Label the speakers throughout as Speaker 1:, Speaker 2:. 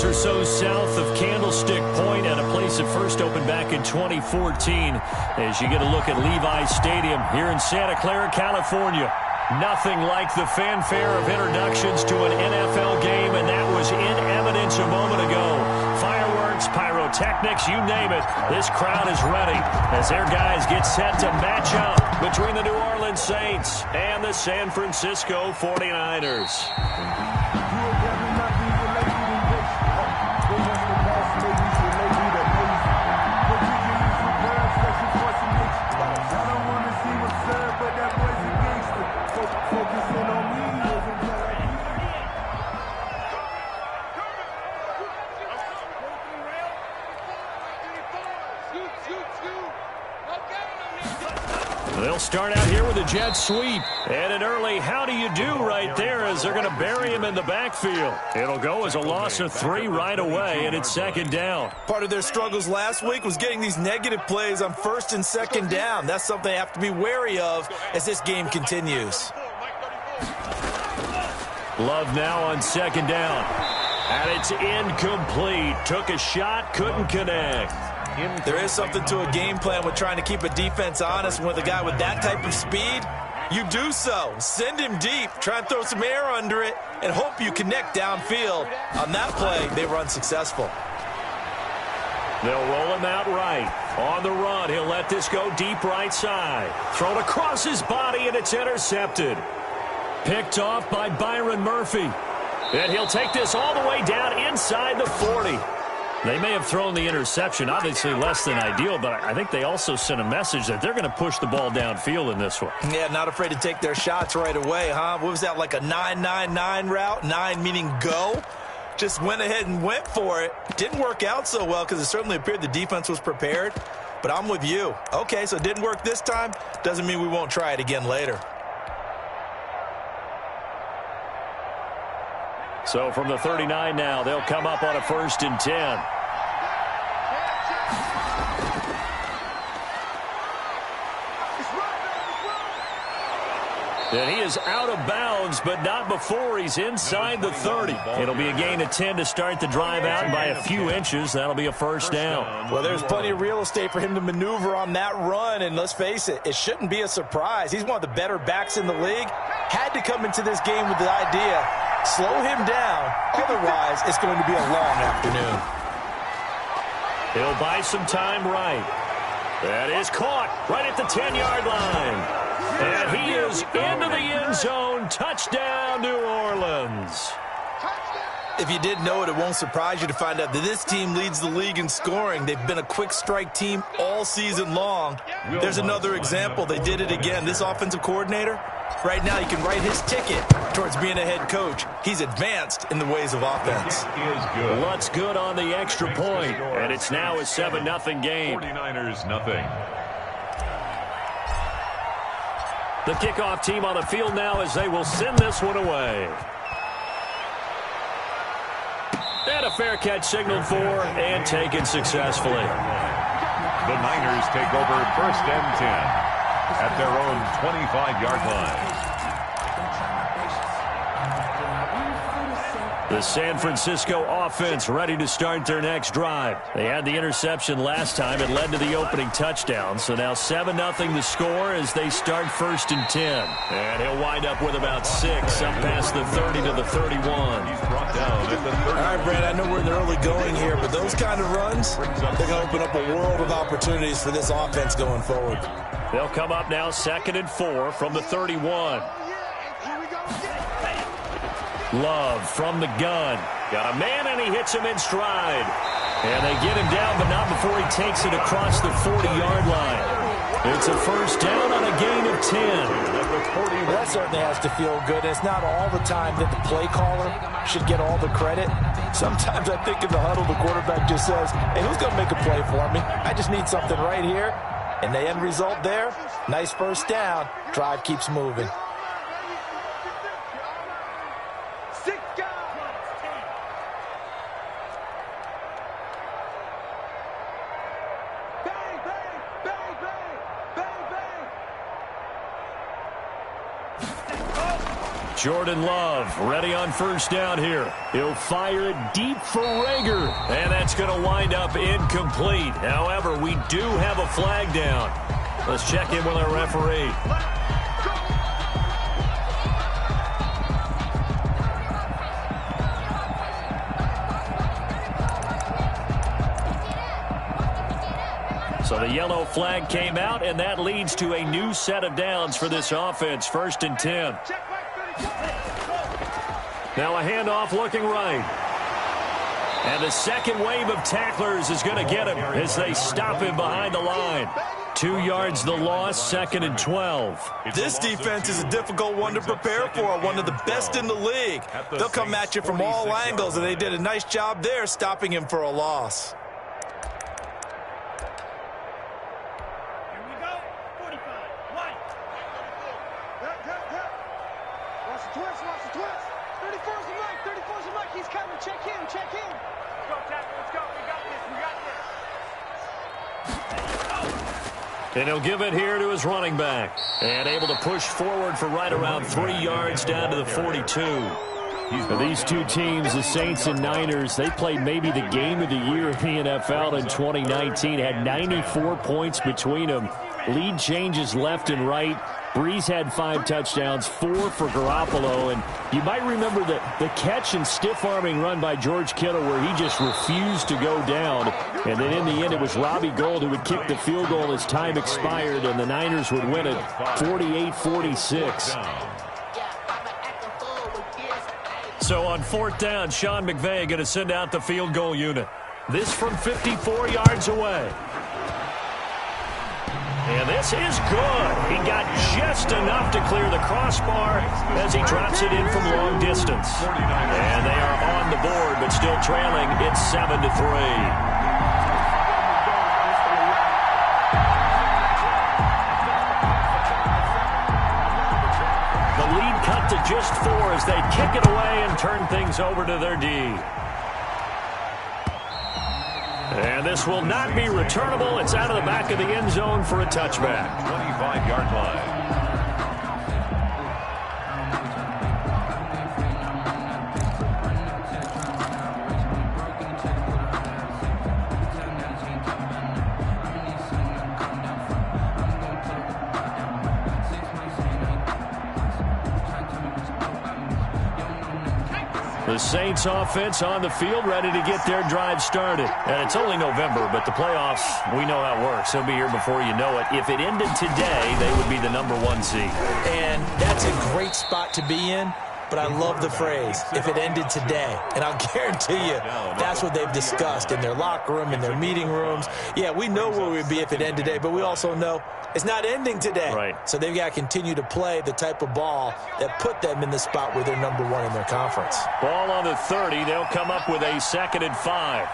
Speaker 1: or so south of Candlestick Point at a place that first opened back in 2014 as you get a look at Levi's Stadium here in Santa Clara, California. Nothing like the fanfare of introductions to an NFL game, and that was in evidence a moment ago. Fireworks, pyrotechnics, you name it. This crowd is ready as their guys get set to match up between the New Orleans Saints and the San Francisco 49ers. They'll start out here with a jet sweep. And an early how do you do right there as they're going to bury him in the backfield. It'll go as a loss of 3 right away, and it's second down.
Speaker 2: Part of their struggles last week was getting these negative plays on first and second down. That's something they have to be wary of as this game continues.
Speaker 1: Love now on second down. And it's incomplete. Took a shot, couldn't connect.
Speaker 2: There is something to a game plan with trying to keep a defense honest. With a guy with that type of speed, you do so. Send him deep, try and throw some air under it, and hope you connect downfield. On that play, they were unsuccessful.
Speaker 1: They'll roll him out right. On the run, he'll let this go deep right side. Thrown across his body, and it's intercepted. Picked off by Byron Murphy. And he'll take this all the way down inside the 40. They may have thrown the interception, obviously less than ideal, but I think they also sent a message that they're going to push the ball downfield in this one.
Speaker 2: Yeah, not afraid to take their shots right away, huh? What was that, like a 9-9-9 route? 9 meaning go? Just went ahead and went for it. Didn't work out so well because it certainly appeared the defense was prepared, but I'm with you. Okay, so it didn't work this time. Doesn't mean we won't try it again later.
Speaker 1: So from the 39 now, they'll come up on a 1st and 10. And he is out of bounds, but not before he's inside the 30. It'll be a gain of 10 to start the drive out by a few inches. That'll be a 1st down.
Speaker 2: Well, there's plenty of real estate for him to maneuver on that run, and let's face it, it shouldn't be a surprise. He's one of the better backs in the league. Had to come into this game with the idea, slow him down, otherwise it's going to be a long afternoon.
Speaker 1: He'll buy some time right. That is caught right at the 10-yard line. And he is into the end zone. Touchdown, New Orleans.
Speaker 2: If you didn't know it, it won't surprise you to find out that this team leads the league in scoring. They've been a quick strike team all season long. There's another example. They did it again. This offensive coordinator, right now, he can write his ticket towards being a head coach. He's advanced in the ways of offense.
Speaker 1: What's good on the extra point? And it's now a 7-0 game.
Speaker 3: 49ers nothing.
Speaker 1: The kickoff team on the field now as they will send this one away. And a fair catch signaled for and taken successfully.
Speaker 3: The Niners take over 1st and 10 at their own 25-yard line.
Speaker 1: The San Francisco offense ready to start their next drive. They had the interception last time. It led to the opening touchdown. So now 7-0 the score as they start 1st and 10. And he'll wind up with about 6 up past the 30 to the 31.
Speaker 3: He's brought down at the 30.
Speaker 2: All right, Brad, I know we're in the early going here, but those kind of runs, they're going to open up a world of opportunities for this offense going forward.
Speaker 1: They'll come up now 2nd and 4 from the 31. Love from the gun. Got a man, and he hits him in stride. And they get him down, but not before he takes it across the 40-yard line. It's a 1st down on a gain of 10.
Speaker 2: That certainly has to feel good. It's not all the time that the play caller should get all the credit. Sometimes I think in the huddle, the quarterback just says, hey, who's going to make a play for me? I just need something right here. And the end result there, nice 1st down. Drive keeps moving.
Speaker 1: Jordan Love ready on first down here. He'll fire it deep for Rager. And that's going to wind up incomplete. However, we do have a flag down. Let's check in with our referee. So the yellow flag came out, and that leads to a new set of downs for this offense. 1st and 10. Now a handoff looking right. And the second wave of tacklers is going to get him as they stop him behind the line. 2 yards the loss, 2nd and 12.
Speaker 2: This defense is a difficult one to prepare for, one of the best in the league. They'll come at you from all angles, and they did a nice job there stopping him for a loss.
Speaker 1: And he'll give it here to his running back. And able to push forward for right around 3 yards down to the 42. These two teams, the Saints and Niners, they played maybe the game of the year in the NFL in 2019. Had 94 points between them. Lead changes left and right. Breeze had 5 touchdowns, 4 for Garoppolo. And you might remember the catch and stiff-arming run by George Kittle where he just refused to go down. And then in the end, it was Robbie Gould who would kick the field goal as time expired, and the Niners would win it 48-46. So on 4th down, Sean McVay going to send out the field goal unit. This from 54 yards away. And this is good. He got just enough to clear the crossbar as he drops it in from long distance. And they are on the board, but still trailing. It's 7-3. The lead cut to just 4 as they kick it away and turn things over to their D. And this will not be returnable. It's out of the back of the end zone for a touchback.
Speaker 3: 25-yard line.
Speaker 1: The Saints offense on the field, ready to get their drive started. And it's only November, but the playoffs, we know how it works. They'll be here before you know it. If it ended today, they would be the #1 seed.
Speaker 2: And that's a great spot to be in. But I love the phrase, if it ended today. And I'll guarantee you, that's what they've discussed in their locker room, in their meeting rooms. Yeah, we know where we'd be if it ended today, but we also know it's not ending today.
Speaker 1: Right.
Speaker 2: So they've got to continue to play the type of ball that put them in the spot where they're #1 in their conference.
Speaker 1: Ball on the 30. They'll come up with a 2nd and 5.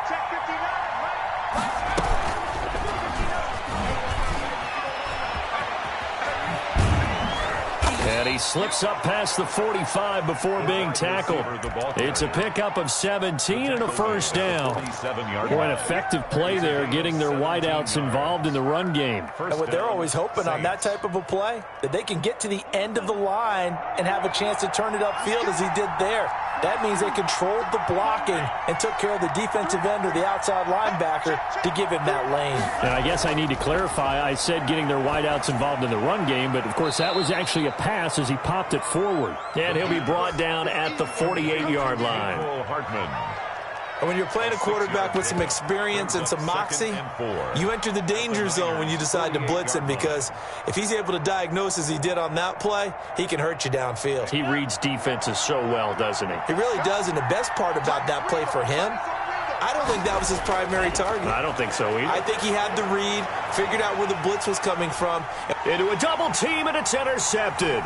Speaker 1: And he slips up past the 45 before being tackled. It's a pickup of 17 and a 1st down. Boy, an effective play there, getting their wideouts involved in the run game.
Speaker 2: And what they're always hoping on that type of a play, that they can get to the end of the line and have a chance to turn it upfield as he did there. That means they controlled the blocking and took care of the defensive end or the outside linebacker to give him that lane.
Speaker 1: And I guess I need to clarify, I said getting their wideouts involved in the run game, but of course that was actually a pass as he popped it forward. And he'll be brought down at the 48-yard line.
Speaker 2: And when you're playing a quarterback with some experience and some moxie, you enter the danger zone when you decide to blitz him, because if he's able to diagnose as he did on that play, he can hurt you downfield.
Speaker 1: He reads defenses so well, doesn't he?
Speaker 2: He really does, and the best part about that play for him, I don't think that was his primary target.
Speaker 1: I don't think so either.
Speaker 2: I think he had the read, figured out where the blitz was coming from.
Speaker 1: Into a double team, and it's intercepted.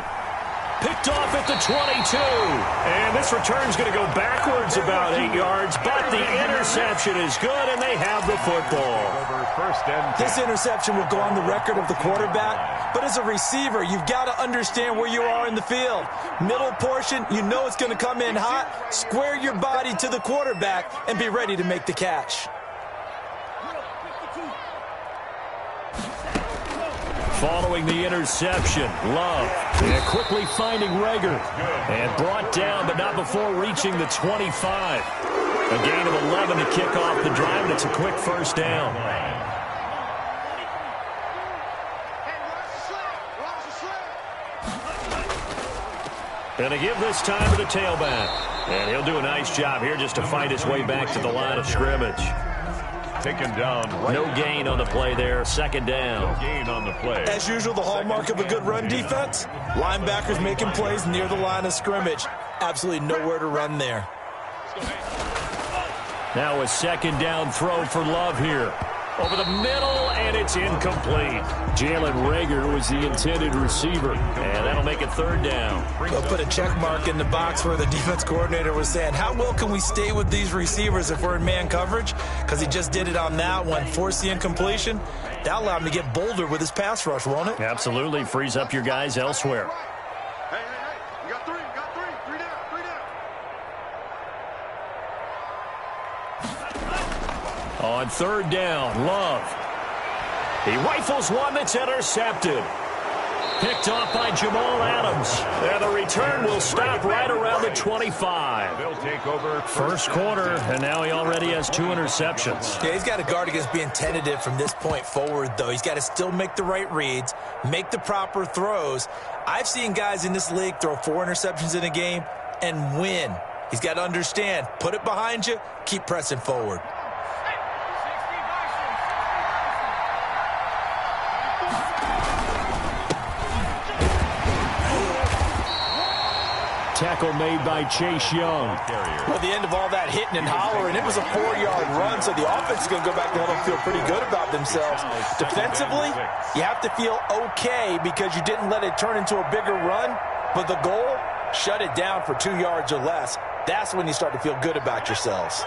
Speaker 1: Picked off at the 22. And this return's going to go backwards about 8 yards, but the interception is good, and they have the football.
Speaker 2: This interception will go on the record of the quarterback, but as a receiver, you've got to understand where you are in the field. Middle portion, you know it's going to come in hot. Square your body to the quarterback and be ready to make the catch.
Speaker 1: Following the interception, Love. And quickly finding Rager. And brought down, but not before reaching the 25. A gain of 11 to kick off the drive, and it's a quick first down. And to give this time to the tailback. And he'll do a nice job here just to fight his way back to the line of scrimmage.
Speaker 3: Taken down. Right.
Speaker 1: No gain on the play there. Second down.
Speaker 3: No gain on the play.
Speaker 2: As usual, the hallmark of a good run defense, linebackers making plays near the line of scrimmage. Absolutely nowhere to run there.
Speaker 1: Now a second down throw for Love here. Over the middle, and it's incomplete. Jalen Rager was the intended receiver, and that'll make it third down.
Speaker 2: They'll put a check mark in the box where the defense coordinator was saying, how well can we stay with these receivers if we're in man coverage? Because he just did it on that one. Force the incompletion. That allowed him to get bolder with his pass rush, won't it?
Speaker 1: Absolutely. Frees up your guys elsewhere.
Speaker 4: Hey, you got three. Three down.
Speaker 1: On third down, Love. He rifles one that's intercepted. Picked off by Jamal Adams. And the return will stop right around the 25.
Speaker 3: They'll take over
Speaker 1: First quarter, and now he already has 2 interceptions.
Speaker 2: Yeah, he's got to guard against being tentative from this point forward, though. He's got to still make the right reads, make the proper throws. I've seen guys in this league throw 4 interceptions in a game and win. He's got to understand, put it behind you, keep pressing forward.
Speaker 1: Tackle made by Chase Young.
Speaker 2: Well, the end of all that hitting and hollering, it was a 4-yard run, so the offense is going to go back to home and feel pretty good about themselves. Defensively, you have to feel okay because you didn't let it turn into a bigger run, but the goal, shut it down for 2 yards or less. That's when you start to feel good about yourselves.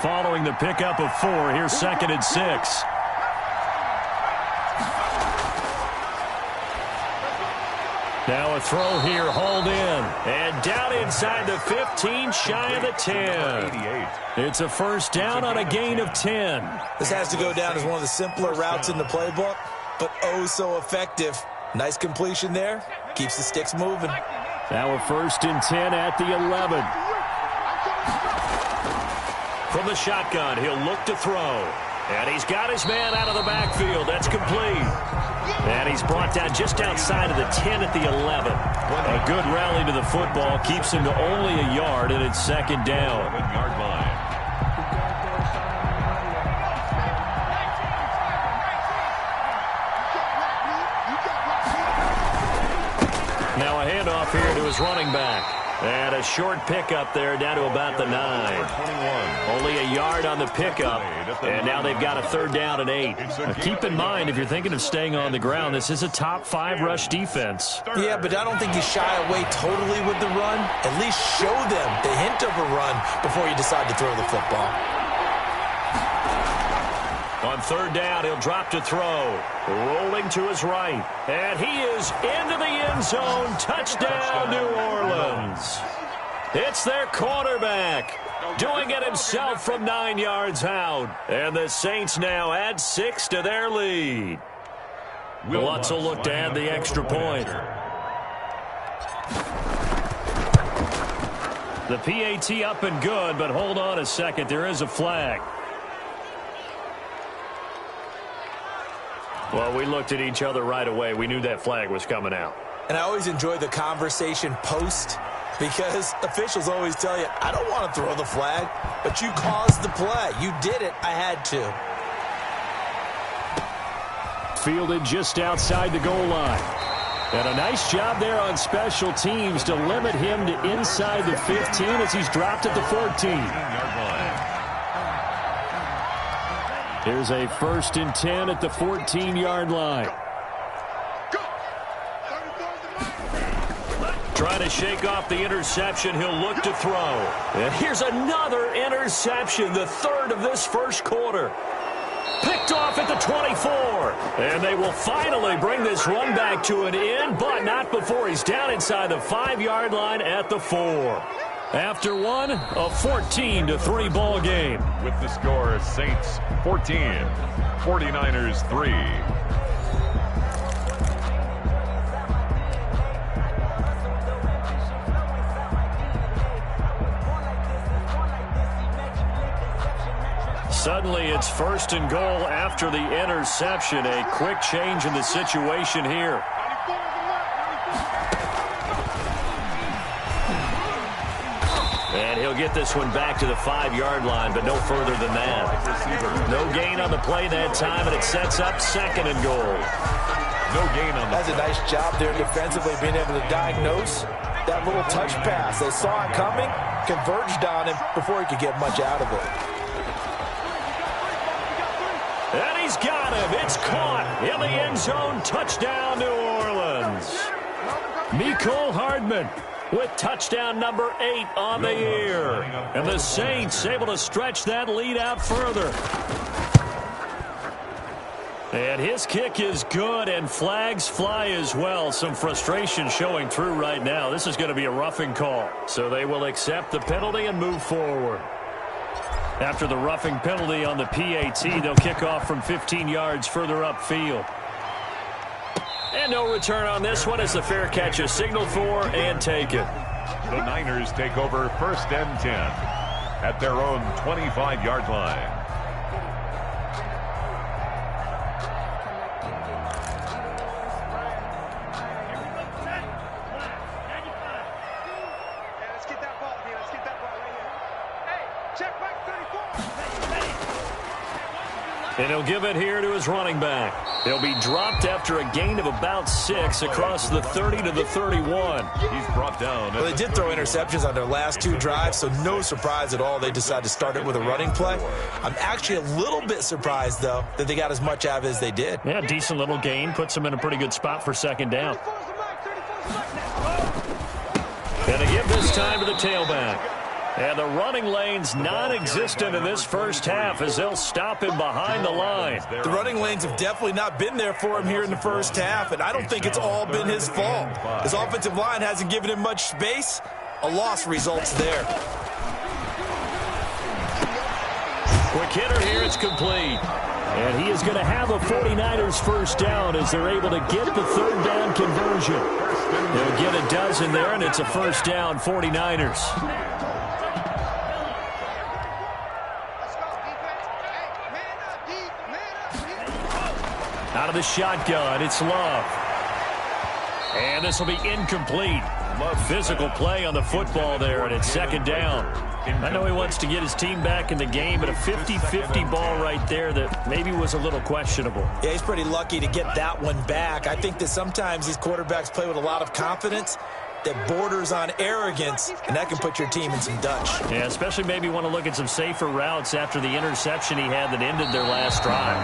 Speaker 1: Following the pickup of 4, here's 2nd and 6. Now a throw here, hauled in. And down inside the 15, shy of the 10. It's a first down on a gain of 10.
Speaker 2: This has to go down as one of the simpler routes in the playbook, but oh so effective. Nice completion there. Keeps the sticks moving.
Speaker 1: Now a 1st and 10 at the 11. From the shotgun, he'll look to throw. And he's got his man out of the backfield. That's complete. And he's brought down just outside of the 10 at the 11. A good rally to the football keeps him to only a yard, and it's 2nd down.
Speaker 3: 7-yard line.
Speaker 1: Now a handoff here to his running back. And a short pickup there down to about the 9. Only a yard on the pickup. And now they've got a 3rd down and 8. Now keep in mind, if you're thinking of staying on the ground, this is a top 5 rush defense.
Speaker 2: Yeah, but I don't think you shy away totally with the run. At least show them the hint of a run before you decide to throw the football.
Speaker 1: On 3rd down, he'll drop to throw. Rolling to his right. And he is into the end zone. Touchdown, New Orleans. It's their quarterback doing it himself from 9 yards out. And the Saints now add 6 to their lead. Lutz will look to add the extra point. The PAT up and good, but hold on a second. There is a flag. Well, we looked at each other right away. We knew that flag was coming out.
Speaker 2: And I always enjoy the conversation post because officials always tell you, I don't want to throw the flag, but you caused the play. You did it. I had to.
Speaker 1: Fielded just outside the goal line. And a nice job there on special teams to limit him to inside the 15 as he's dropped at the 14. Here's a 1st and 10 at the 14-yard line. Trying to shake off the interception. He'll look to throw. And here's another interception, the 3rd of this first quarter. Picked off at the 24. And they will finally bring this run back to an end, but not before he's down inside the 5-yard line at the 4. After one, a 14-3 ball game.
Speaker 3: With the score, Saints 14, 49ers 3.
Speaker 1: suddenly it's 1st and goal after the interception. A quick change in the situation here. And he'll get this one back to the 5-yard line, but no further than that. No gain on the play that time, and it sets up 2nd and goal.
Speaker 3: No gain on the
Speaker 2: That's a nice job there defensively, being able to diagnose that little touch pass. They saw it coming, converged on him before he could get much out of it.
Speaker 1: And he's got him. It's caught in the end zone. Touchdown, New Orleans. Mecole Hardman with touchdown number 8 on the year. And the Saints able to stretch that lead out further. And his kick is good, and flags fly as well. Some frustration showing through right now. This is going to be a roughing call. So they will accept the penalty and move forward. After the roughing penalty on the PAT, they'll kick off from 15 yards further upfield. And no return on this one as the fair catch is signaled for and taken.
Speaker 3: The Niners take over 1st and 10 at their own 25-yard line.
Speaker 1: And he'll give it here to his running back. He'll be dropped after a gain of about 6 across the 30 to the 31.
Speaker 3: He's brought down.
Speaker 2: Well, they did throw interceptions on their last 2 drives, so no surprise at all they decided to start it with a running play. I'm actually a little bit surprised, though, that they got as much out of it as they did.
Speaker 1: Yeah, decent little gain. Puts them in a pretty good spot for 2nd down. And they give this time to the tailback. And the running lane's non-existent in this first half as they'll stop him behind the line.
Speaker 2: The running lanes have definitely not been there for him here in the first half, and I don't think it's all been his fault. His offensive line hasn't given him much space. A loss results there.
Speaker 1: Quick hitter here, it's complete. And he is going to have a 49ers first down as they're able to get the 3rd down conversion. They'll get a dozen there, and it's a first down 49ers. Out of the shotgun, it's Love. And this will be incomplete. Physical play on the football there, and it's 2nd down. I know he wants to get his team back in the game, but a 50-50 ball right there that maybe was a little questionable.
Speaker 2: Yeah, he's pretty lucky to get that one back. I think that sometimes these quarterbacks play with a lot of confidence that borders on arrogance, and that can put your team in some Dutch.
Speaker 1: Yeah, especially maybe want to look at some safer routes after the interception he had that ended their last drive.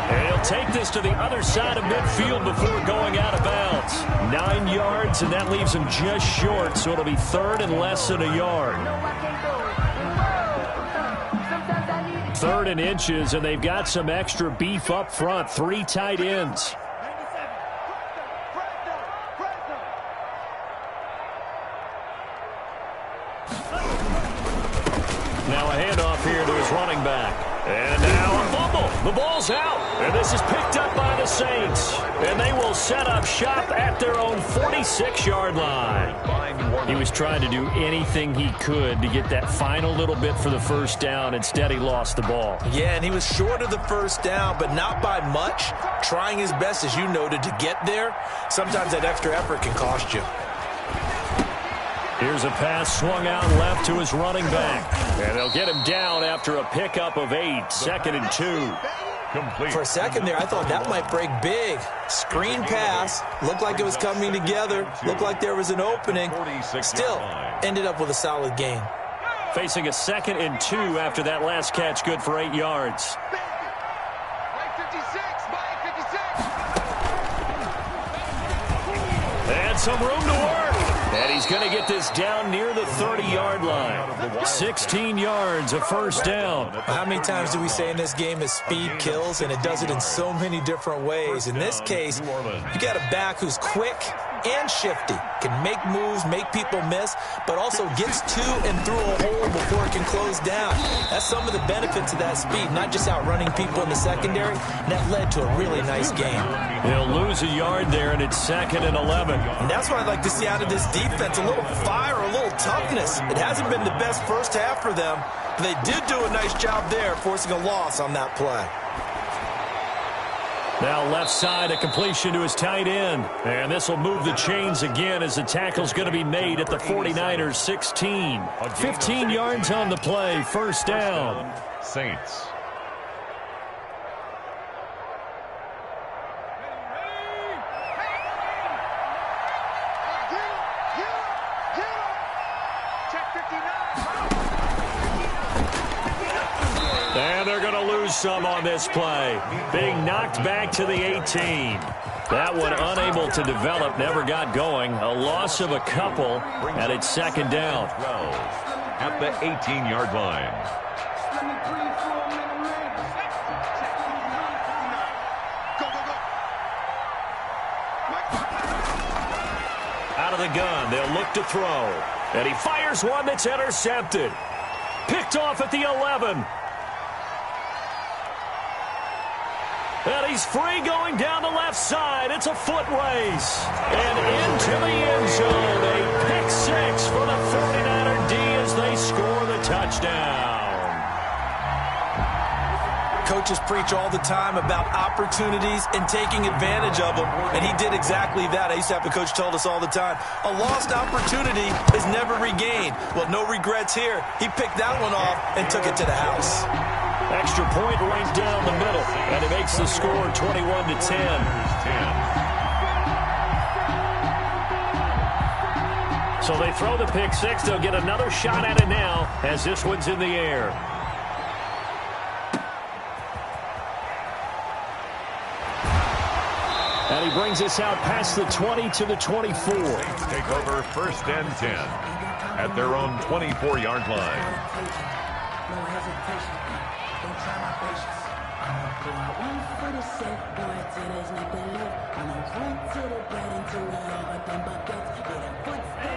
Speaker 1: And he'll take this to the other side of midfield before going out of bounds. 9 yards, and that leaves him just short, so it'll be 3rd and less than a yard. 3rd and inches, and they've got some extra beef up front. 3 tight ends. Now a handoff here to his running back. And now a fumble. The ball's out. And this is picked up by the Saints. And they will set up shop at their own 46-yard line. He was trying to do anything he could to get that final little bit for the first down. Instead, he lost the ball.
Speaker 2: Yeah, and he was short of the first down, but not by much. Trying his best, as you noted, to get there. Sometimes that extra effort can cost you.
Speaker 1: Here's a pass swung out left to his running back. And they'll get him down after a pickup of 8. 2nd and 2.
Speaker 3: Complete.
Speaker 2: For a second there, I thought that might break big. Screen pass. Looked like it was coming together. Looked like there was an opening. Still ended up with a solid gain.
Speaker 1: Facing a 2nd and 2 after that last catch. Good for 8 yards. And some room to work. And he's going to get this down near the 30-yard line. 16 yards, a first down.
Speaker 2: How many times do we say in this game that speed kills, and it does it in so many different ways? In this case, you got a back who's quick, and shifty. Can make moves, make people miss, but also gets to and through a hole before it can close down. That's some of the benefits of that speed, not just outrunning people in the secondary, and that led to a really nice game.
Speaker 1: He'll lose a yard there, and it's 2nd and 11.
Speaker 2: And that's what I'd like to see out of this defense, a little fire, a little toughness. It hasn't been the best first half for them, but they did do a nice job there, forcing a loss on that play.
Speaker 1: Now left side, a completion to his tight end. And this will move the chains again as the tackle's going to be made at the 49ers 16. 15 yards on the play, 1st down.
Speaker 3: Saints.
Speaker 1: And they're going to lose some on this play. Being knocked back to the 18. That one unable to develop, never got going. A loss of a couple, and it's 2nd down.
Speaker 3: At the 18-yard line.
Speaker 1: Out of the gun, they'll look to throw. And he fires one that's intercepted. Picked off at the 11. And he's free going down the left side. It's a foot race. And into the end zone. A pick 6 for the 49er D as they score the touchdown.
Speaker 2: Coaches preach all the time about opportunities and taking advantage of them, and he did exactly that. I used to have a coach told us all the time, a lost opportunity is never regained. Well, no regrets here. He picked that one off and took it to the house.
Speaker 1: Extra point right down the middle, and it makes the score 21-10. So they throw the pick 6. They'll get another shot at it now as this one's in the air. And he brings us out past the 20 to the 24.
Speaker 3: Take over 1st and 10 at their own 24-yard line.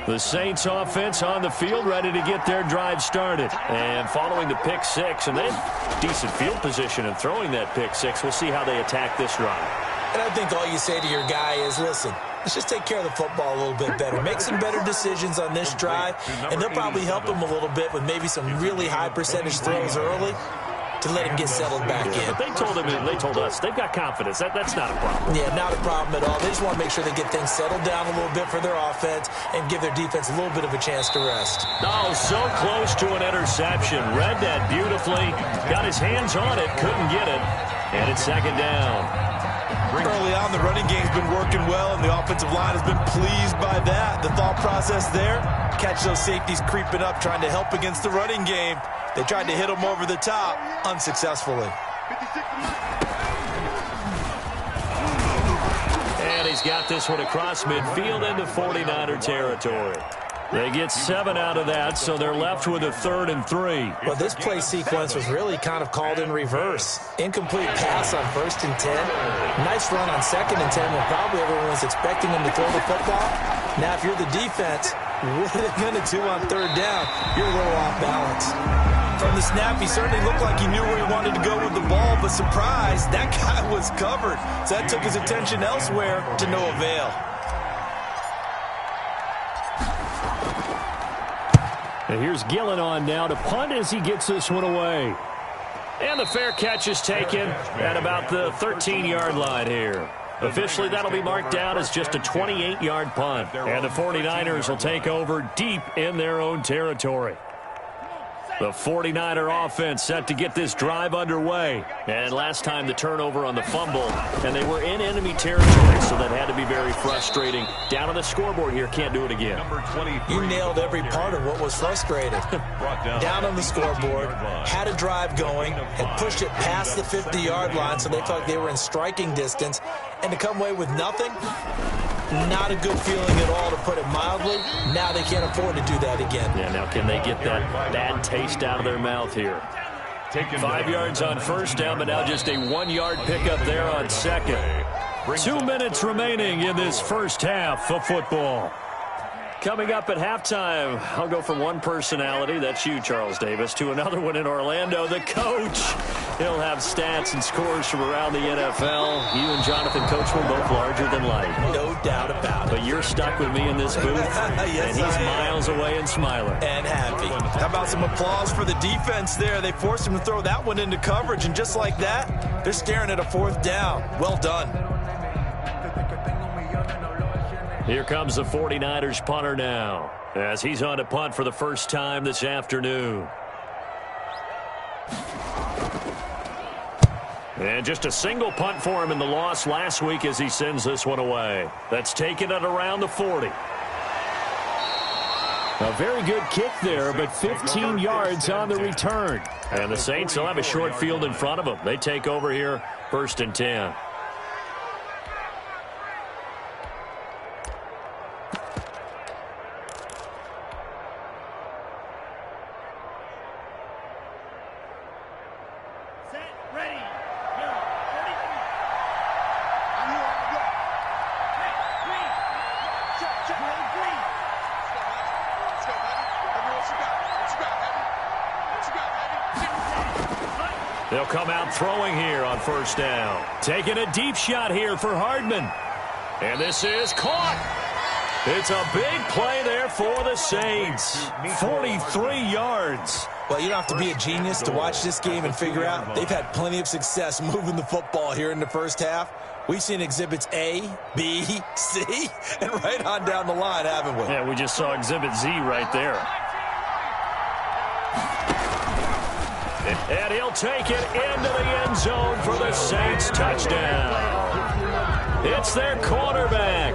Speaker 1: The Saints offense on the field, ready to get their drive started. And following the pick 6, and then decent field position and throwing that pick 6. We'll see how they attack this drive.
Speaker 2: And I think all you say to your guy is, listen, let's just take care of the football a little bit better. Make some better decisions on this drive, and they'll probably help him a little bit with maybe some really high percentage throws early to let him get settled back in.
Speaker 1: But they told us they've got confidence. That's not a problem.
Speaker 2: Yeah, not a problem at all. They just want to make sure they get things settled down a little bit for their offense and give their defense a little bit of a chance to rest.
Speaker 1: Oh, so close to an interception. Read that beautifully. Got his hands on it, couldn't get it. And it's 2nd down.
Speaker 2: Early on, the running game's been working well, and the offensive line has been pleased by that. The thought process there, catch those safeties creeping up, trying to help against the running game. They tried to hit them over the top, unsuccessfully.
Speaker 1: And he's got this one across midfield into 49er territory. They get 7 out of that, so they're left with a 3rd and 3.
Speaker 2: Well, this play sequence was really kind of called in reverse. Incomplete pass on 1st and 10. Nice run on 2nd and 10 when probably everyone was expecting him to throw the football. Now, if you're the defense, what are they going to do on 3rd down? You're a little off balance. From the snap, he certainly looked like he knew where he wanted to go with the ball, but surprise, that guy was covered. So that took his attention elsewhere to no avail.
Speaker 1: And here's Gillen on now to punt as he gets this one away. And the fair catch is taken at about the 13-yard line here. Officially, that'll be marked down as just a 28-yard punt. And the 49ers will take over deep in their own territory. The 49er offense set to get this drive underway. And last time the turnover on the fumble, and they were in enemy territory, so that had to be very frustrating. Down on the scoreboard here, can't do it again.
Speaker 2: You nailed every part of what was frustrating. Down on the scoreboard, had a drive going, and pushed it past the 50-yard line, so they felt like they were in striking distance. And to come away with nothing, not a good feeling at all, to put it mildly. Now they can't afford to do that again.
Speaker 1: Yeah, now can they get that bad taste out of their mouth here? 5 yards on 1st down, but now just a 1-yard pickup there on 2nd. 2 minutes remaining in this first half of football. Coming up at halftime, I'll go from one personality, that's you, Charles Davis, to another one in Orlando, the coach. He'll have stats and scores from around the NFL. You and Jonathan Coachman both larger than life.
Speaker 2: No doubt about it.
Speaker 1: But you're stuck with me in this booth,
Speaker 2: yes,
Speaker 1: and he's miles away and smiling.
Speaker 2: And happy. How about some applause for the defense there? They forced him to throw that one into coverage, and just like that, they're staring at a 4th down. Well done.
Speaker 1: Here comes the 49ers punter now, as he's on to punt for the first time this afternoon. And just a single punt for him in the loss last week as he sends this one away. That's taken at around the 40. A very good kick there, but 15 yards on the return. And the Saints will have a short field in front of them. They take over here, 1st and 10. They'll come out throwing here on 1st down. Taking a deep shot here for Hardman. And this is caught. It's a big play there for the Saints. 43 yards.
Speaker 2: Well, you don't have to be a genius to watch this game and figure out they've had plenty of success moving the football here in the first half. We've seen exhibits A, B, C, and right on down the line, haven't we?
Speaker 1: Yeah, we just saw exhibit Z right there. And he'll take it into the end zone for the Saints touchdown. It's their quarterback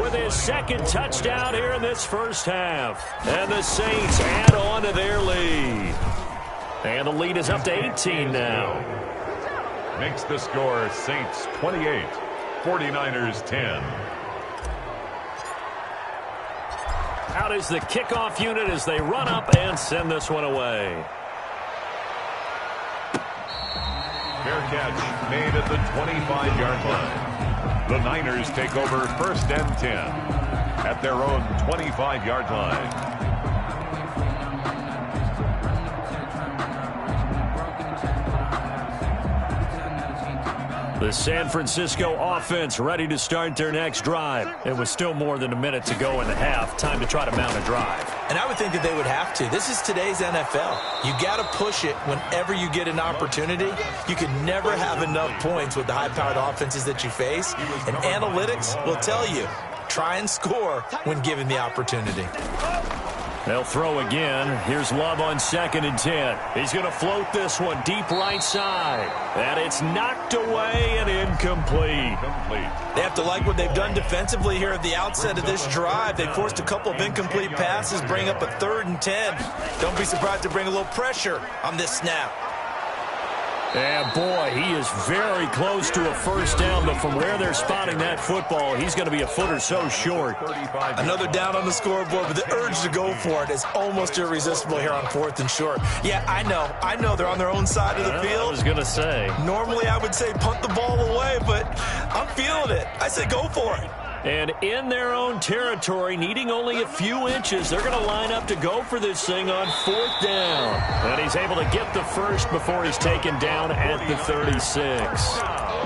Speaker 1: with his 2nd touchdown here in this first half. And the Saints add on to their lead. And the lead is up to 18 now.
Speaker 3: Makes the score Saints 28, 49ers 10.
Speaker 1: Out is the kickoff unit as they run up and send this one away.
Speaker 3: Fair catch made at the 25-yard line. The Niners take over 1st and 10 at their own 25-yard line.
Speaker 1: The San Francisco offense ready to start their next drive. It was still more than a minute to go in the half. Time to try to mount a drive.
Speaker 2: And I would think that they would have to. This is today's NFL. You got to push it whenever you get an opportunity. You can never have enough points with the high-powered offenses that you face. And analytics will tell you, try and score when given the opportunity.
Speaker 1: They'll throw again. Here's Love on 2nd and 10. He's going to float this one deep right side. And it's knocked away and incomplete.
Speaker 2: They have to like what they've done defensively here at the outset of this drive. They forced a couple of incomplete passes, bring up a 3rd and 10. Don't be surprised to bring a little pressure on this snap.
Speaker 1: And boy, he is very close to a 1st down, but from where they're spotting that football, he's going to be a foot or so short.
Speaker 2: Another down on the scoreboard, but the urge to go for it is almost irresistible here on 4th and short. Yeah, I know they're on their own side of the field.
Speaker 1: I was going to say.
Speaker 2: Normally I would say punt the ball away, but I'm feeling it. I say go for it.
Speaker 1: And in their own territory, needing only a few inches, they're going to line up to go for this thing on 4th down. And he's able to get the first before he's taken down at the 36.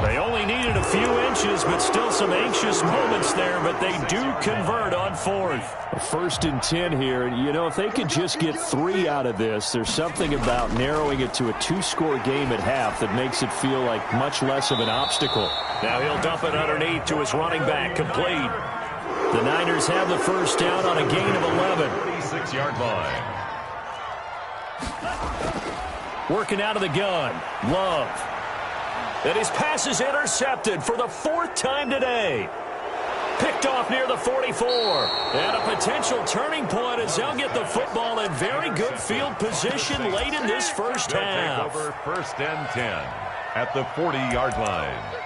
Speaker 1: They only needed a few inches, but still some anxious moments there, but they do convert on 4th. 1st and 10 here. You know, if they could just get 3 out of this, there's something about narrowing it to a 2-score game at half that makes it feel like much less of an obstacle. Now he'll dump it underneath to his running back, complete. The Niners have the 1st down on a gain of 11.
Speaker 3: 36-yard line.
Speaker 1: Working out of the gun, Love. And his pass is intercepted for the 4th time today. Picked off near the 44. And a potential turning point as they'll get the football in very good field position late in this first half.
Speaker 3: They'll take over 1st and 10 at the 40-yard line.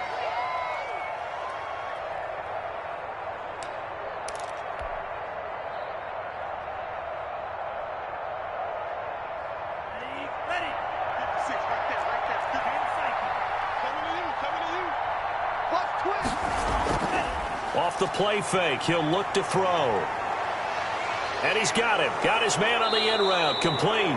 Speaker 4: Coming to you. Plus twist.
Speaker 1: Off the play fake, he'll look to throw. And he's got him. Got his man on the end route. Complete.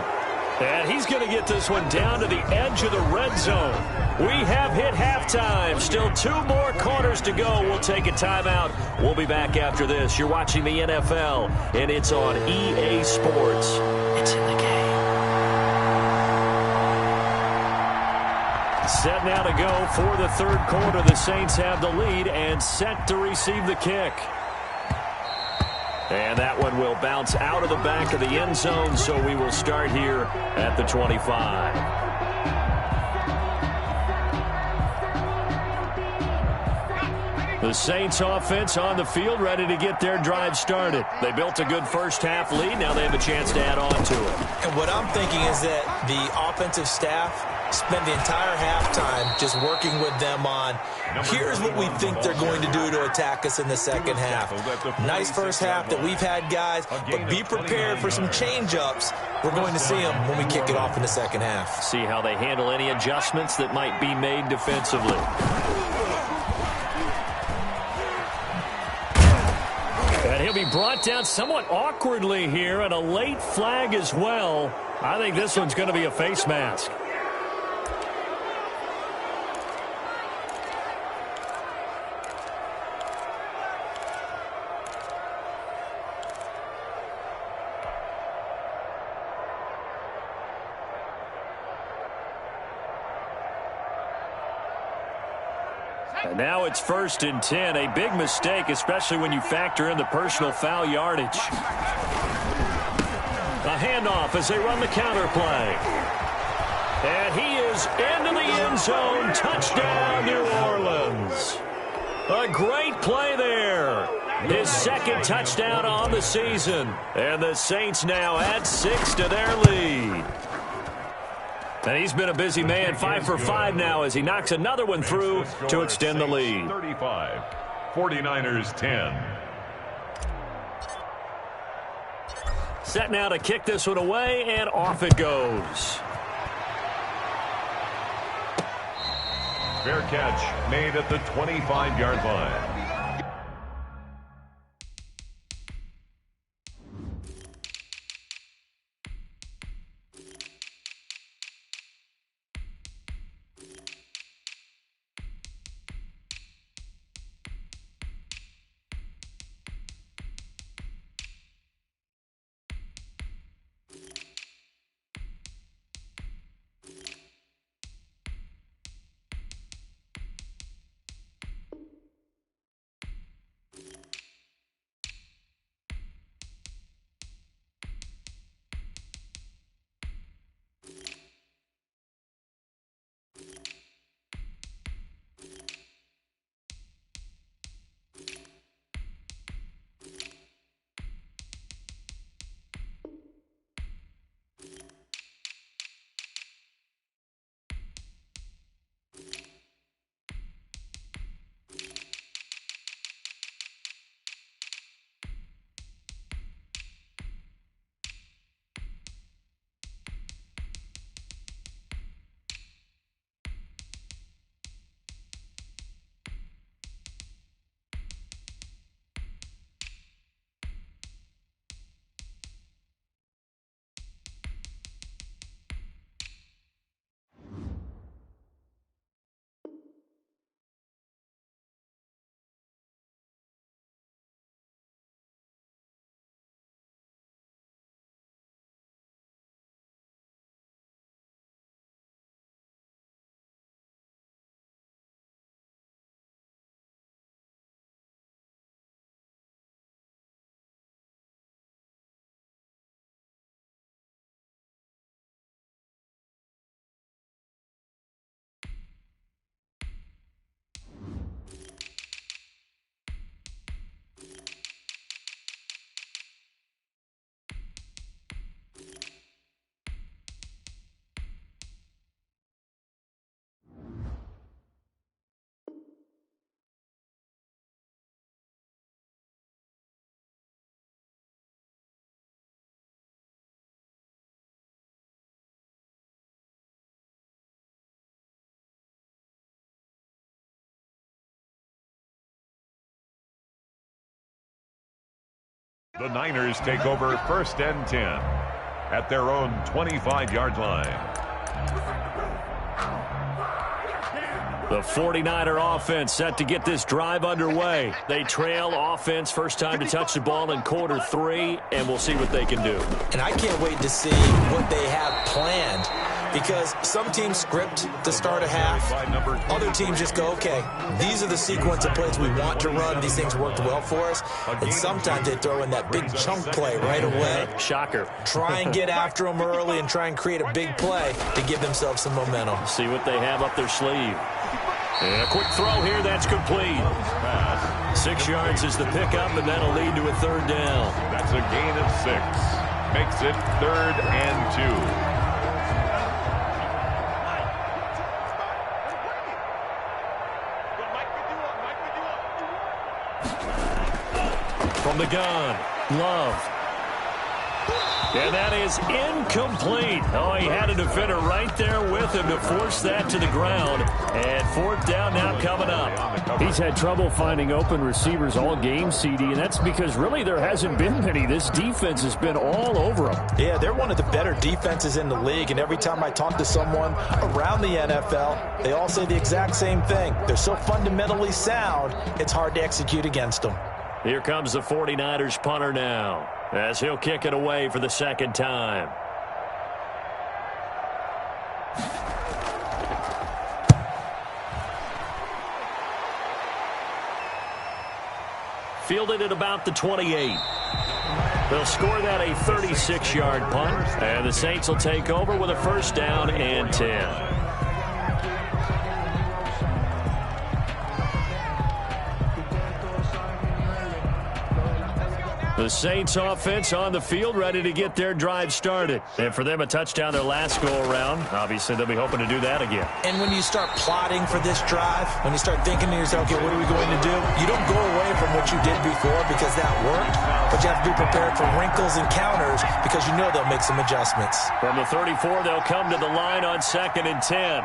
Speaker 1: And he's going to get this one down to the edge of the red zone. We have hit halftime. Still 2 more quarters to go. We'll take a timeout. We'll be back after this. You're watching the NFL, and it's on EA Sports. It's in the game. Set now to go for the third quarter. The Saints have the lead and set to receive the kick. And that one will bounce out of the back of the end zone, so we will start here at the 25. The Saints offense on the field, ready to get their drive started. They built a good first-half lead. Now they have a chance to add on to it.
Speaker 2: And what I'm thinking is that the offensive staff spend the entire halftime just working with them on, here's what we think they're going to do to attack us in the second half. Nice first half that we've had, guys, but be prepared for some change-ups. We're going to see them when we kick it off in the second half.
Speaker 1: See how they handle any adjustments that might be made defensively. And he'll be brought down somewhat awkwardly here, and a late flag as well. I think this one's going to be a face mask. And now it's 1st and 10. A big mistake, especially when you factor in the personal foul yardage. A handoff as they run the counter play. And he is into the end zone. Touchdown, New Orleans. A great play there. His second touchdown on the season. And the Saints now add 6 to their lead. And he's been a busy man, 5 for 5 now as he knocks another one through to extend the lead.
Speaker 3: 35, 49ers 10.
Speaker 1: Set now to kick this one away, and off it goes.
Speaker 3: Fair catch made at the 25-yard line. The Niners take over 1st and 10 at their own 25-yard line.
Speaker 1: The 49er offense set to get this drive underway. They trail offense, first time to touch the ball in quarter 3, and we'll see what they can do.
Speaker 2: And I can't wait to see what they have planned, because some teams script to start a half. Other teams just go, okay, these are the sequence of plays we want to run. These things worked well for us. And sometimes they throw in that big chunk play right away.
Speaker 1: Shocker.
Speaker 2: Try and get after them early and try and create a big play to give themselves some momentum.
Speaker 1: See what they have up their sleeve. And a quick throw here, that's complete. 6 yards is the pickup, and that'll lead to a 3rd down.
Speaker 3: That's a gain of 6. Makes it 3rd and
Speaker 1: 2. From the gun, Love. And that is incomplete. Oh, he had a defender right there with him to force that to the ground. And 4th down now coming up. He's had trouble finding open receivers all game, CD, and that's because really there hasn't been many. This defense has been all over him.
Speaker 2: Yeah, they're one of the better defenses in the league, and every time I talk to someone around the NFL, they all say the exact same thing. They're so fundamentally sound, it's hard to execute against them.
Speaker 1: Here comes the 49ers punter now, as he'll kick it away for the 2nd time. Fielded at about the 28. They'll score that a 36-yard punt, and the Saints will take over with a 1st down and 10. The Saints offense on the field, ready to get their drive started. And for them, a touchdown their last go-around. Obviously, they'll be hoping to do that again.
Speaker 2: And when you start plotting for this drive, when you start thinking to yourself, okay, what are we going to do? You don't go away from what you did before because that worked, but you have to be prepared for wrinkles and counters because you know they'll make some adjustments.
Speaker 1: From the 34, they'll come to the line on 2nd and 10.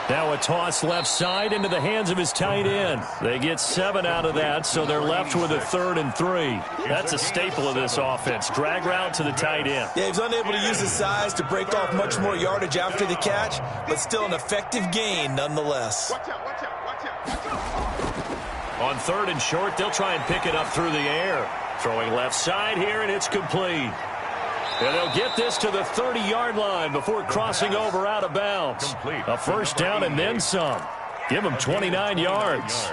Speaker 1: Now a toss left side into the hands of his tight end. They get 7 out of that, so they're left with a 3rd and 3. That's a staple of this offense. Drag route to the tight end.
Speaker 2: Yeah, he was unable to use his size to break off much more yardage after the catch, but still an effective gain nonetheless.
Speaker 1: On 3rd and short, they'll try and pick it up through the air. Throwing left side here, and it's complete. And they'll get this to the 30-yard line before crossing over out of bounds. A 1st down and then some. Give them 29 yards.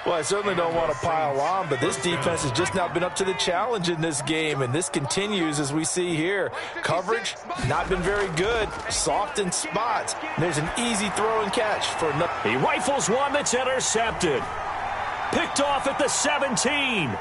Speaker 2: Well, I certainly don't want to pile on, but this defense has just not been up to the challenge in this game, and this continues as we see here. Coverage, not been very good. Soft in spots. There's an easy throw and catch for another.
Speaker 1: He rifles one that's intercepted. Picked off at the 17.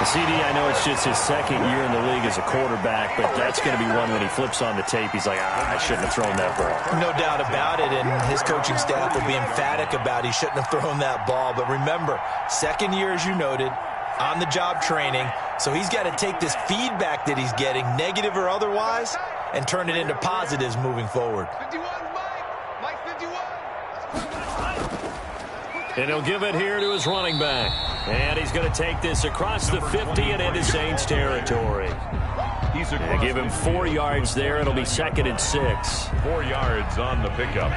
Speaker 1: CD, I know it's just his 2nd year in the league as a quarterback, but that's going to be one when he flips on the tape. He's like, I shouldn't have thrown that ball.
Speaker 2: No doubt about it, and his coaching staff will be emphatic about he shouldn't have thrown that ball. But remember, 2nd year, as you noted, on-the-job training, so he's got to take this feedback that he's getting, negative or otherwise, and turn it into positives moving forward.
Speaker 1: And he'll give it here to his running back. And he's going to take this across the 50 and into Saints territory. And give him 4 yards there. It'll be 2nd and 6.
Speaker 3: 4 yards on the pickup.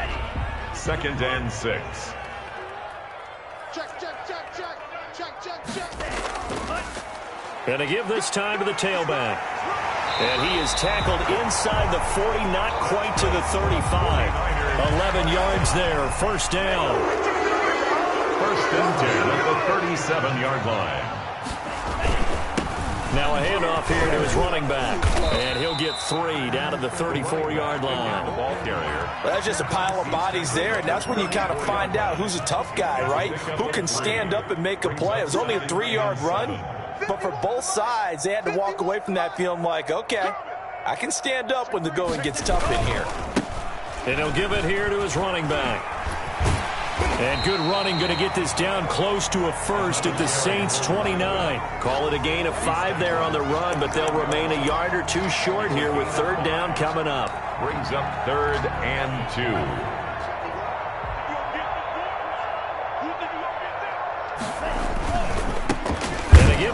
Speaker 3: 2nd and 6.
Speaker 1: And to give this time to the tailback. And he is tackled inside the 40, not quite to the 35. 11 yards there, 1st down.
Speaker 3: 1st and 10 at the 37-yard line.
Speaker 1: Now a handoff here to his running back. And he'll get 3 down to the 34-yard line.
Speaker 3: The ball carrier.
Speaker 2: Well, that's just a pile of bodies there, and that's when you kind of find out who's a tough guy, right? Who can stand up and make a play. It was only a 3-yard run, but for both sides, they had to walk away from that feeling like, okay, I can stand up when the going gets tough in here.
Speaker 1: And he'll give it here to his running back. And good running, going to get this down close to a 1st at the Saints 29. Call it a gain of 5 there on the run, but they'll remain a yard or 2 short here with 3rd down coming up.
Speaker 3: Brings up 3rd and 2.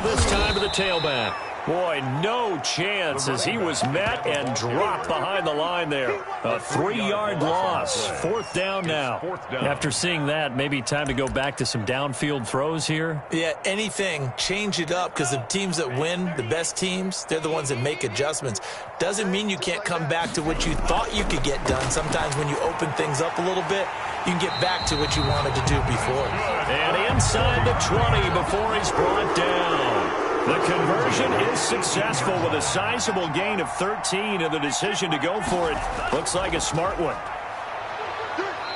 Speaker 1: give this time to the tailback. Boy, no chance as he was met and dropped behind the line there. A 3-yard loss. 4th down now. After seeing that, maybe time to go back to some downfield throws here.
Speaker 2: Yeah, anything. Change it up because the teams that win, the best teams, they're the ones that make adjustments. Doesn't mean you can't come back to what you thought you could get done. Sometimes when you open things up a little bit, you can get back to what you wanted to do before.
Speaker 1: And inside the 20 before he's brought down. The conversion is successful with a sizable gain of 13, and the decision to go for it looks like a smart one.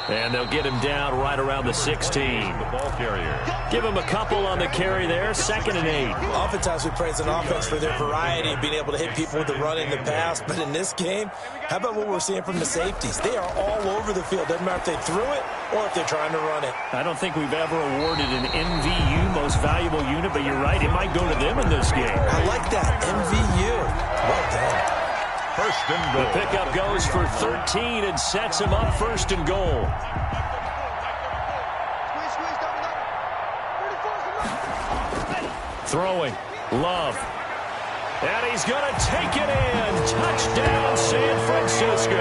Speaker 1: And they'll get him down right around the 16.
Speaker 3: The ball carrier.
Speaker 1: Give him a couple on the carry there, 2nd and 8.
Speaker 2: Oftentimes we praise an offense for their variety of being able to hit people with the run in the pass, but in this game, how about what we're seeing from the safeties? They are all over the field. Doesn't matter if they threw it or if they're trying to run it.
Speaker 1: I don't think we've ever awarded an MVU, most valuable unit, but you're right, it might go to them in this game.
Speaker 2: I like that, MVU. Well done.
Speaker 3: 1st and goal.
Speaker 1: The pickup goes for 13 and sets him up 1st and goal. Throwing. Love. And he's going to take it in. Touchdown, San Francisco.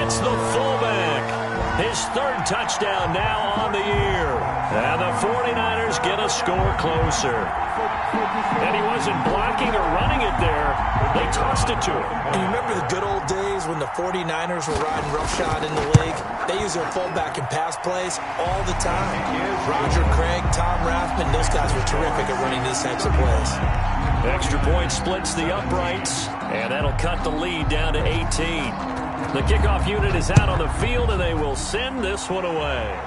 Speaker 1: It's the fullback. His 3rd touchdown now on the year. And the 49ers get a score closer. And he wasn't blocking or running it there. They tossed it to him.
Speaker 2: And you remember the good old days when the 49ers were riding roughshod in the league? They use their fullback in pass plays all the time. Roger Craig, Tom Rathman, those guys were terrific at running these types of plays.
Speaker 1: Extra point splits the uprights, and that'll cut the lead down to 18. The kickoff unit is out on the field, and they will send this one away.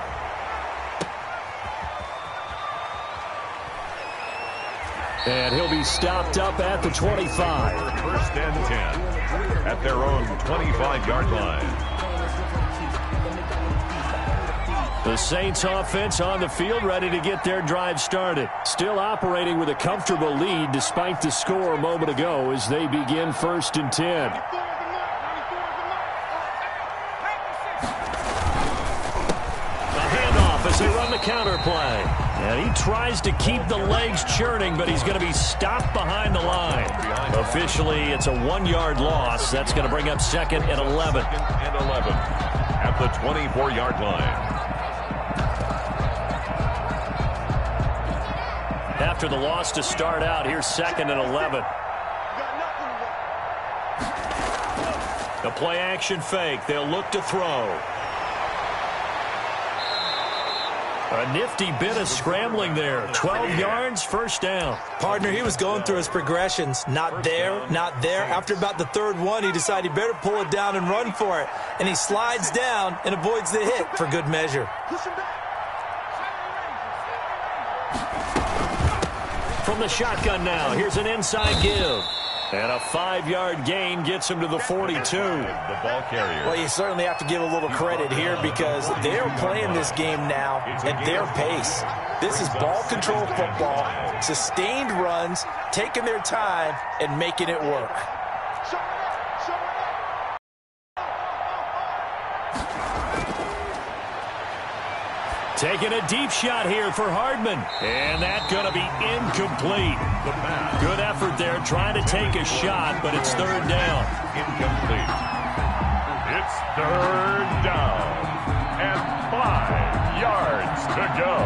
Speaker 1: And he'll be stopped up at the 25.
Speaker 3: 1st and 10 at their own 25-yard line.
Speaker 1: The Saints offense on the field, ready to get their drive started. Still operating with a comfortable lead despite the score a moment ago as they begin 1st and 10. A handoff as they run the counter play. And he tries to keep the legs churning, but he's going to be stopped behind the line. Officially, it's a 1-yard loss. That's going to bring up 2nd and 11.
Speaker 3: 2nd and 11 at the 24-yard line.
Speaker 1: After the loss to start out, here's 2nd and 11. The play action fake. They'll look to throw. A nifty bit of scrambling there. 12 yards, 1st down.
Speaker 2: Partner, he was going through his progressions. Not there, not there. After about the 3rd one, he decided he better pull it down and run for it. And he slides down and avoids the hit for good measure.
Speaker 1: From the shotgun now, here's an inside give. And a 5-yard gain gets him to the 42.
Speaker 3: The ball carrier.
Speaker 2: Well, you certainly have to give a little credit here because they're playing this game now at their pace. This is ball control football, sustained runs, taking their time, and making it work.
Speaker 1: Taking a deep shot here for Hardman. And that's going to be incomplete. Good effort there trying to take a shot, but it's 3rd down.
Speaker 3: Incomplete. It's 3rd down. And 5 yards to go.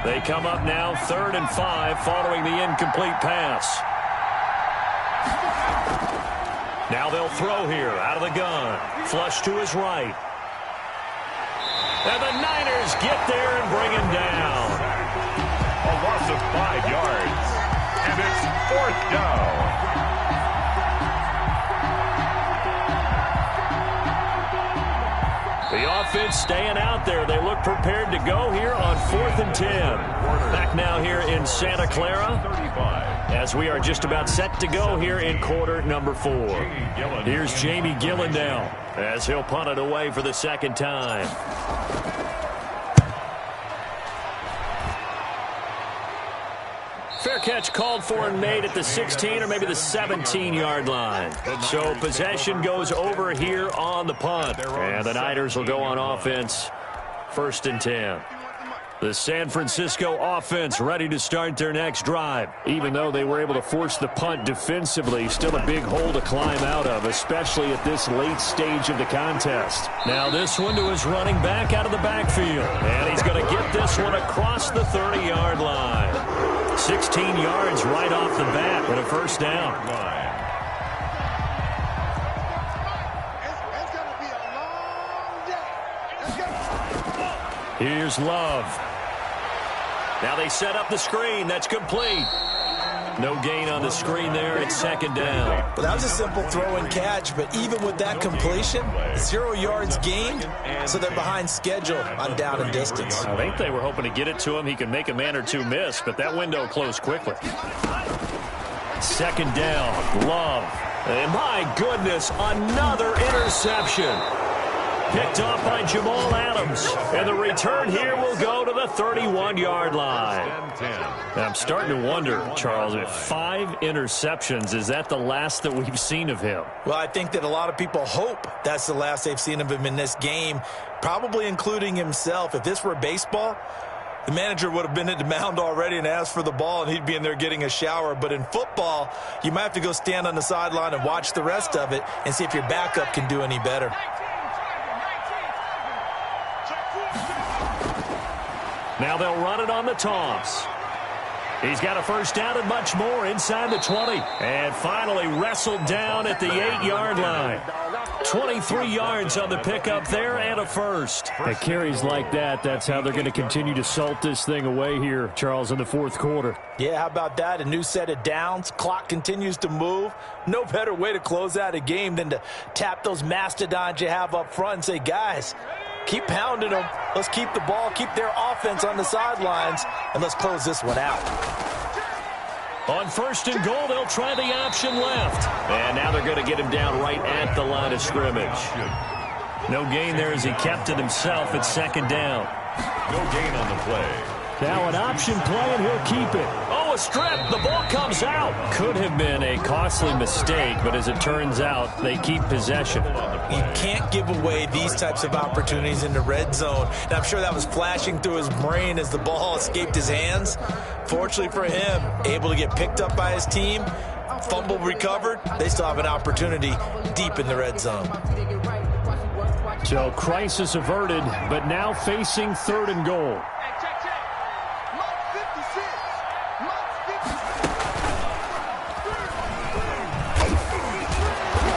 Speaker 1: They come up now 3rd and 5 following the incomplete pass. Now they'll throw here out of the gun. Flush to his right. And the Niners get there and bring him down.
Speaker 3: A loss of 5 yards. And it's 4th down.
Speaker 1: The offense staying out there. They look prepared to go here on 4th and 10. Back now here in Santa Clara as we are just about set to go here in quarter number 4. Here's Jamie Gillen now as he'll punt it away for the 2nd time. Fair catch called for and made at the 16 or maybe the 17-yard line. So possession goes over here on the punt. And the Niners will go on offense 1st and 10. The San Francisco offense ready to start their next drive. Even though they were able to force the punt defensively, still a big hole to climb out of, especially at this late stage of the contest. Now this one to his running back out of the backfield. And he's going to get this one across the 30-yard line. 16 yards right off the bat and a first down. Here's Love. Now they set up the screen. That's complete. No gain on the screen there. It's second down.
Speaker 2: Well, that was a simple throw and catch, but even with that completion, 0 yards gained, so they're behind schedule on down and distance.
Speaker 1: I think they were hoping to get it to him. He could make a man or two miss, but that window closed quickly. Second down, Love. And my goodness, another interception. Picked off by Jamal Adams. And the return here will go to the 31-yard line. And I'm starting to wonder, Charles, if 5 interceptions, is that the last that we've seen of him?
Speaker 2: Well, I think that a lot of people hope that's the last they've seen of him in this game, probably including himself. If this were baseball, the manager would have been at the mound already and asked for the ball, and he'd be in there getting a shower. But in football, you might have to go stand on the sideline and watch the rest of it and see if your backup can do any better.
Speaker 1: Now they'll run it on the toss. He's got a first down and much more inside the 20. And finally wrestled down at the 8-yard line. 23 yards on the pickup there and a first. At carries like that, that's how they're going to continue to salt this thing away here, Charles, in the fourth quarter.
Speaker 2: Yeah, how about that? A new set of downs. Clock continues to move. No better way to close out a game than to tap those mastodons you have up front and say, guys, keep pounding them. Let's keep the ball, keep their offense on the sidelines, and let's close this one out.
Speaker 1: On first and goal, they'll try the option left. And now they're going to get him down right at the line of scrimmage. No gain there as he kept it himself at second down.
Speaker 3: No gain on the play.
Speaker 1: Now an option play, and he'll keep it. Oh, a strip. The ball comes out. Could have been a costly mistake, but as it turns out, they keep possession.
Speaker 2: You can't give away these types of opportunities in the red zone. And I'm sure that was flashing through his brain as the ball escaped his hands. Fortunately for him, able to get picked up by his team, fumble recovered. They still have an opportunity deep in the red zone.
Speaker 1: So crisis averted, but now facing third and goal.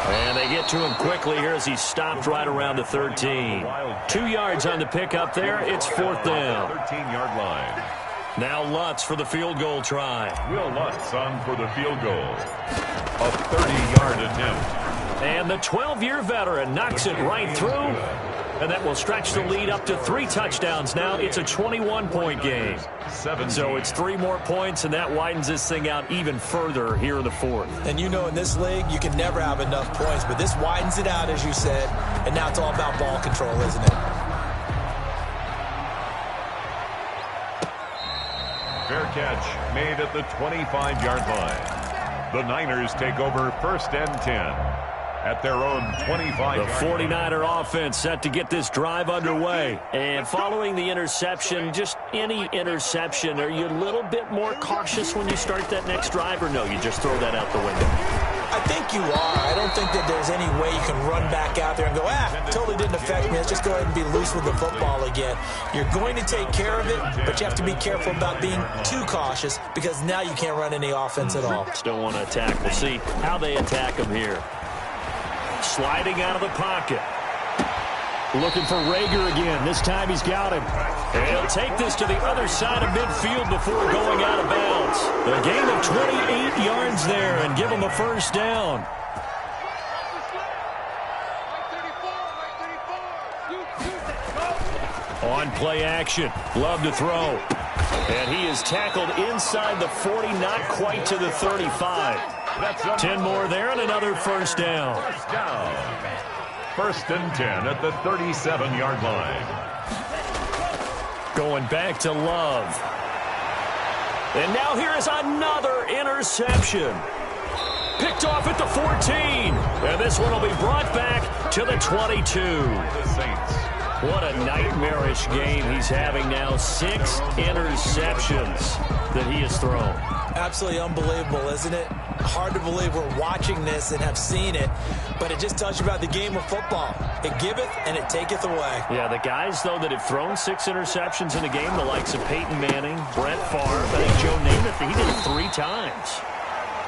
Speaker 1: And they get to him quickly here as he stopped right around the 13. 2 yards on the pickup there. It's fourth down.
Speaker 3: 13-yard line.
Speaker 1: Now Lutz for the field goal try.
Speaker 3: Will Lutz on for the field goal. A 30-yard attempt.
Speaker 1: And the 12-year veteran knocks it right through. And that will stretch the lead up to 3 touchdowns now. It's a 21-point game. So it's 3 more points, and that widens this thing out even further here in the fourth.
Speaker 2: And you know in this league, you can never have enough points, but this widens it out, as you said, and now it's all about ball control, isn't it?
Speaker 3: Fair catch made at the 25-yard line. The Niners take over first and 10. At their own 25.
Speaker 1: The 49er offense set to get this drive underway. And following the interception, just any interception, are you a little bit more cautious when you start that next drive, or no, you just throw that out the window?
Speaker 2: I think you are. I don't think that there's any way you can run back out there and go, totally didn't affect me. Let's just go ahead and be loose with the football again. You're going to take care of it, but you have to be careful about being too cautious because now you can't run any offense at all.
Speaker 1: Still want to attack. We'll see how they attack him here. Sliding out of the pocket. Looking for Rager again. This time he's got him. And he'll take this to the other side of midfield before going out of bounds. A gain of 28 yards there and give him a first down. On play action. Love to throw. And he is tackled inside the 40, not quite to the 35. 10 more there and another first down.
Speaker 3: First and 10 at the 37-yard line.
Speaker 1: Going back to Love. And now here is another interception. Picked off at the 14. And this one will be brought back to the 22.
Speaker 3: The Saints
Speaker 1: What a nightmarish game he's having now. 6 interceptions that he has thrown.
Speaker 2: Absolutely unbelievable, isn't it? Hard to believe we're watching this and have seen it, but it just tells you about the game of football. It giveth and it taketh away.
Speaker 1: Yeah, the guys, though, that have thrown 6 interceptions in a game, the likes of Peyton Manning, Brett Favre, I think Joe Namath, he did it 3 times.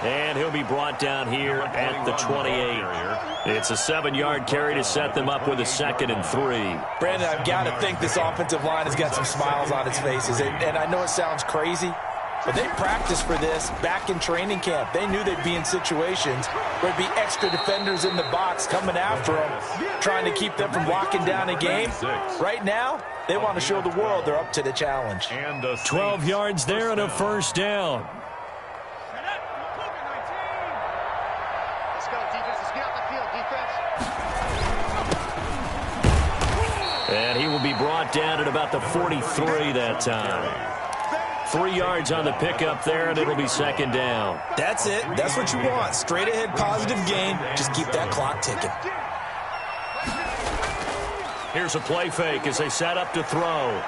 Speaker 1: And he'll be brought down here at the 28. It's a 7-yard carry to set them up with a 2nd and 3.
Speaker 2: Brandon, I've got to think this offensive line has got some smiles on its faces. And I know it sounds crazy, but they practiced for this back in training camp. They knew they'd be in situations where there'd be extra defenders in the box coming after them, trying to keep them from locking down a game. Right now, they want to show the world they're up to the challenge.
Speaker 1: 12 yards there and a 1st down. And he will be brought down at about the 43 that time. 3 yards on the pickup there, and it'll be 2nd down.
Speaker 2: That's it. That's what you want. Straight ahead positive gain. Just keep that clock ticking.
Speaker 1: Here's a play fake as they set up to throw.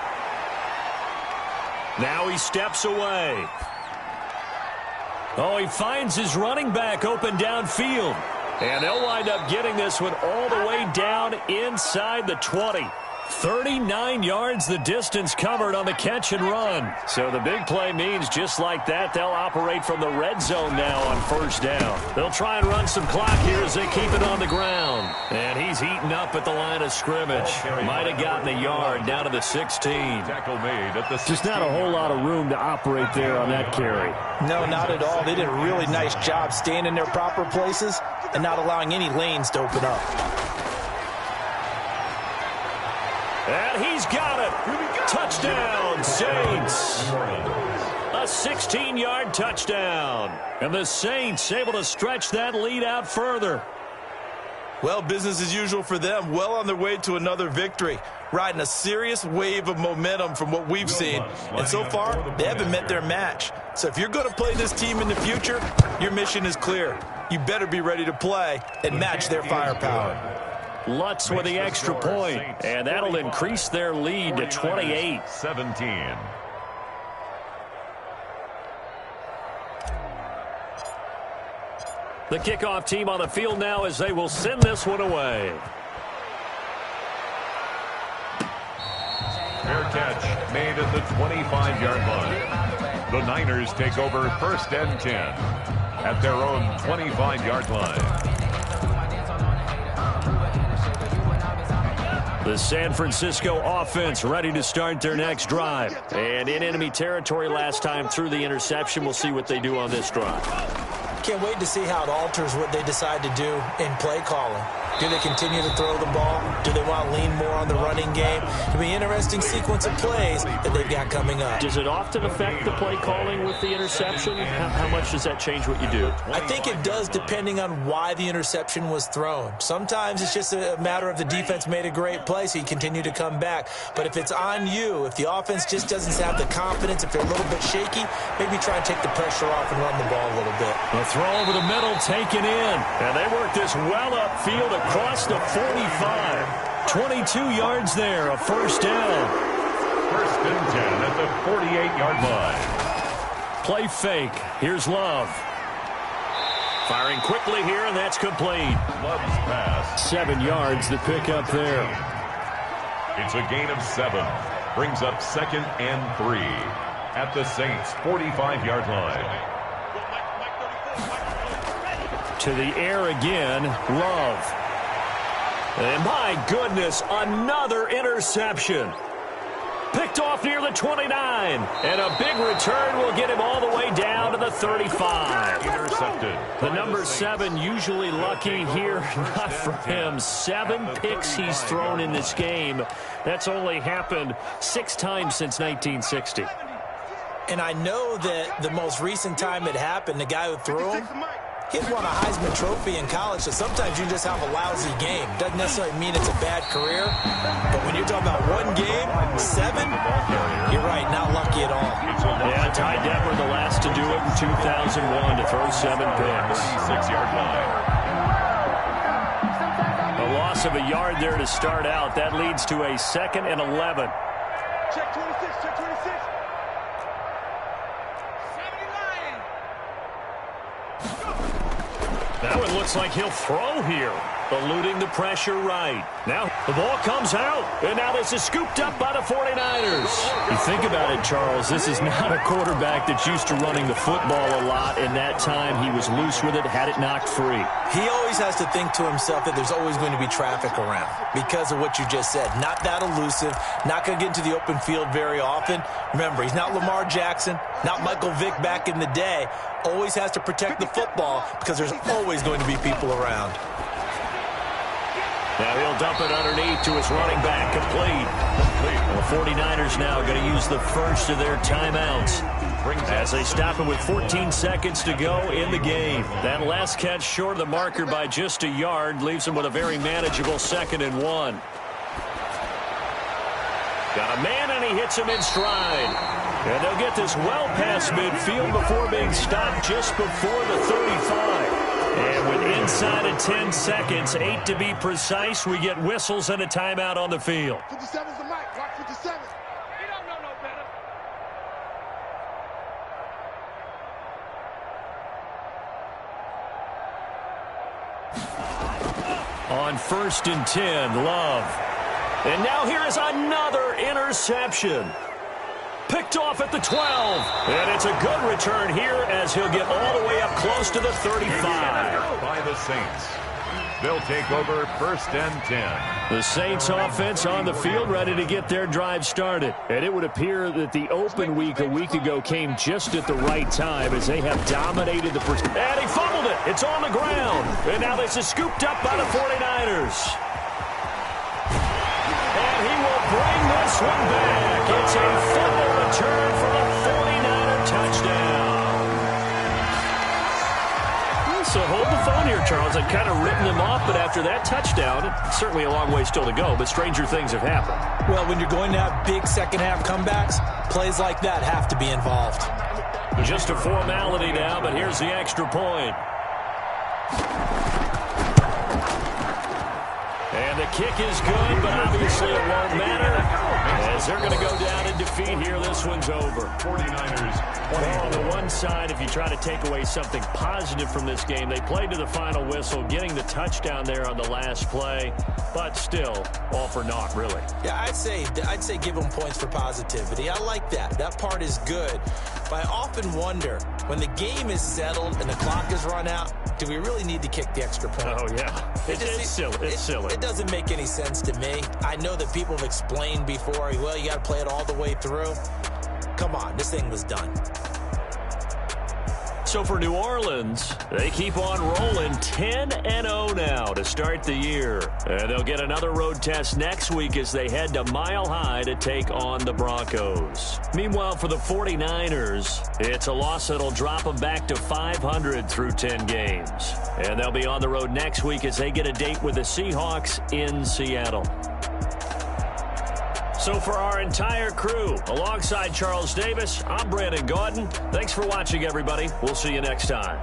Speaker 1: Now he steps away. Oh, he finds his running back open downfield. And they'll wind up getting this one all the way down inside the 20. 39 yards the distance covered on the catch and run. So the big play means just like that, they'll operate from the red zone now on 1st down. They'll try and run some clock here as they keep it on the ground. And he's heating up at the line of scrimmage. Might have gotten a yard down to the 16. Just not a whole lot of room to operate there on that carry.
Speaker 2: No, not at all. They did a really nice job staying in their proper places and not allowing any lanes to open up.
Speaker 1: And he's got it. Touchdown, Saints. A 16-yard touchdown. And the Saints able to stretch that lead out further.
Speaker 2: Well, business as usual for them. Well on their way to another victory. Riding a serious wave of momentum from what we've seen. And so far, they haven't met their match. So if you're going to play this team in the future, your mission is clear. You better be ready to play and match their firepower.
Speaker 1: Lutz with the extra point, and that'll increase their lead to 28-17. The kickoff team on the field now as they will send this one away.
Speaker 3: Fair catch made at the 25-yard line. The Niners take over 1st and 10 at their own 25-yard line.
Speaker 1: The San Francisco offense ready to start their next drive. And in enemy territory last time through the interception. We'll see what they do on this drive.
Speaker 2: Can't wait to see how it alters what they decide to do in play calling. Do they continue to throw the ball? Do they want to lean more on the running game? It'll be an interesting sequence of plays that they've got coming up.
Speaker 1: Does it often affect the play calling with the interception? How much does that change what you do?
Speaker 2: I think it does depending on why the interception was thrown. Sometimes it's just a matter of the defense made a great play, so you continue to come back. But if it's on you, if the offense just doesn't have the confidence, if they're a little bit shaky, maybe try and take the pressure off and run the ball a little bit.
Speaker 1: A throw over the middle taken in. And they work this well upfield across the 45. 22 yards there, a 1st down.
Speaker 3: 1st and 10 at the 48-yard line.
Speaker 1: Play fake. Here's Love. Firing quickly here, and that's complete.
Speaker 3: Love's pass.
Speaker 1: 7 yards, the pickup there.
Speaker 3: It's a gain of 7. Brings up 2nd and 3 at the Saints' 45-yard line.
Speaker 1: To the air again, Love. And my goodness, another interception. Picked off near the 29. And a big return will get him all the way down to the 35.
Speaker 3: Intercepted.
Speaker 1: The number 7 usually lucky here. Not for him. 7 picks he's thrown in this game. That's only happened 6 times since 1960.
Speaker 2: And I know that the most recent time it happened, the guy who threw him, he won a Heisman Trophy in college, so sometimes you just have a lousy game. Doesn't necessarily mean it's a bad career, but when you're talking about one game, 7, you're right, not lucky at all.
Speaker 1: Yeah, Ty Detmer the last to do it in 2001 to throw 7 picks.
Speaker 3: 36-yard line.
Speaker 1: A loss of a yard there to start out. That leads to a 2nd and 11.
Speaker 4: Check 26, check 26.
Speaker 1: 79. Now it looks like he'll throw here. Eluding the pressure right. Now the ball comes out. And now this is scooped up by the 49ers. You think about it, Charles. This is not a quarterback that's used to running the football a lot. And that time he was loose with it, had it knocked free.
Speaker 2: He always has to think to himself that there's always going to be traffic around because of what you just said. Not that elusive. Not going to get into the open field very often. Remember, he's not Lamar Jackson, not Michael Vick back in the day. Always has to protect the football because there's always going to be people around.
Speaker 1: Now he'll dump it underneath to his running back, complete. The 49ers now going to use the first of their timeouts as they stop it with 14 seconds to go in the game. That last catch short of the marker by just a yard leaves them with a very manageable 2nd and 1. Got a man, and he hits him in stride. And they'll get this well past midfield before being stopped just before the 35. And with inside of 10 seconds, 8 to be precise, we get whistles and a timeout on the field.
Speaker 4: 57's the mic. Watch 57. He don't know no better.
Speaker 1: On 1st and 10, Love. And now here is another interception. Picked off at the 12. And it's a good return here as he'll get all the way up close to the 35.
Speaker 3: By the Saints. They'll take over 1st and 10.
Speaker 1: The Saints offense on the field ready to get their drive started. And it would appear that the open week a week ago came just at the right time as they have dominated the first. And he fumbled it. It's on the ground. And now this is scooped up by the 49ers. And he will bring this one back. It's a fumble return for the 49er touchdown. So hold the phone here, Charles. I've kind of written them off, but after that touchdown, it's certainly a long way still to go, but stranger things have happened.
Speaker 2: Well, when you're going to have big second-half comebacks, plays like that have to be involved.
Speaker 1: Just a formality now, but here's the extra point. And the kick is good, but obviously it won't matter as they're going to go down in defeat here. This one's over.
Speaker 3: 49ers.
Speaker 1: Well, on the one side, if you try to take away something positive from this game, they played to the final whistle, getting the touchdown there on the last play, but still, all for naught, really.
Speaker 2: Yeah, I'd say give them points for positivity. I like that. That part is good. But I often wonder, when the game is settled and the clock is run out, do we really need to kick the extra point?
Speaker 1: Oh, yeah. It's silly. It's silly.
Speaker 2: It doesn't make any sense to me. I know that people have explained before, well, you got to play it all the way through. Come on, this thing was done.
Speaker 1: So for New Orleans, they keep on rolling 10-0 now to start the year. And they'll get another road test next week as they head to Mile High to take on the Broncos. Meanwhile, for the 49ers, it's a loss that'll drop them back to 500 through 10 games. And they'll be on the road next week as they get a date with the Seahawks in Seattle. So for our entire crew, alongside Charles Davis, I'm Brandon Gaudin. Thanks for watching, everybody. We'll see you next time.